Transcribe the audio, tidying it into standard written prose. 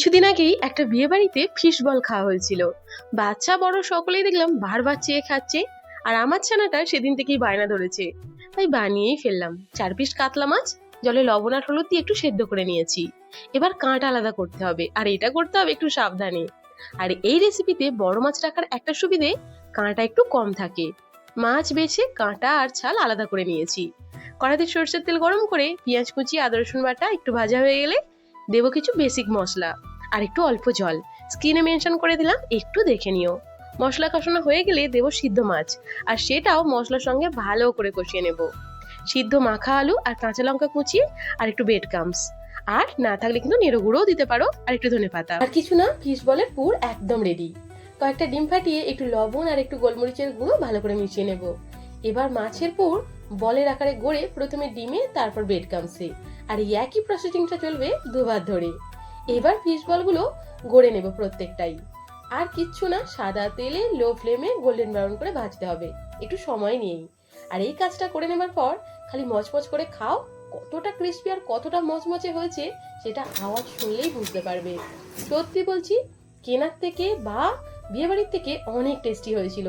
কিছুদিন আগেই একটা বিয়ে বাড়িতে ফিশ বল খাওয়া হয়েছিল। বাচ্চা বড় সকলেই দেখলাম বারবার চেয়ে খাচ্ছে। আর আমার ছানাটা সেদিন থেকেই বায়না ধরেছে, তাই বানিয়েই ফেললাম। 4 পিস কাতলা মাছ জলে লবণ আর হলুদ দিয়ে একটু সেদ্ধ করে নিয়েছি। এবার কাঁটা আলাদা করতে হবে, আর এটা করতে হবে একটু সাবধানে। আর এই রেসিপিতে বড় মাছ রাখার একটা সুবিধে, কাঁটা একটু কম থাকে। মাছ বেছে কাঁটা আর ছাল আলাদা করে নিয়েছি। কড়াইতে সরষের তেল গরম করে পেঁয়াজ কুচি, আদা রসুন বাটা একটু ভাজা হয়ে গেলে দেবো কিছু বেসিক মশলা আর একটু অল্প জল। স্ক্রিনে মেনশন করে দিলাম, একটু দেখে নিও। মশলা কষানো হয়ে গেলে দেবো সিদ্ধ মাছ, আর সেটাও মশলার সঙ্গে ভালো করে কষিয়ে নেব। সিদ্ধ মাখা আলু আর কাঁচা লঙ্কা কুচিয়ে আর একটু বেড কামস, আর না থাকলে কিন্তু নেড়ো গুঁড়োও দিতে পারো, আর একটু ধনে পাতা। আর কিছু না, ফিশ বলের পুর একদম রেডি। কয়েকটা ডিম ফাটিয়ে একটু লবণ আর একটু গোলমরিচের গুঁড়ো ভালো করে মিশিয়ে নেব। এবার মাছের পুর বলের আকারে গড়ে প্রথমে ডিমে, তারপর বেড কামসে। আর এই একই প্রসেসিংটা চলবে দুবার ধরে। এবার ফিশ বলগুলো গড়ে নেব প্রত্যেকটাই। আর কিচ্ছু না, সাদা তেলে লো ফ্লেমে গোল্ডেন ব্রাউন করে ভাজতে হবে, একটু সময় নিয়েই। আর এই কাজটা করে নেবার পর খালি মচমচ করে খাও। কতটা ক্রিস্পি আর কতটা মচমচে হয়েছে সেটা আওয়াজ শুনলেই বুঝতে পারবে। সত্যি বলছি, কেনার থেকে বা বিয়ে বাড়ির থেকে অনেক টেস্টি হয়েছিল।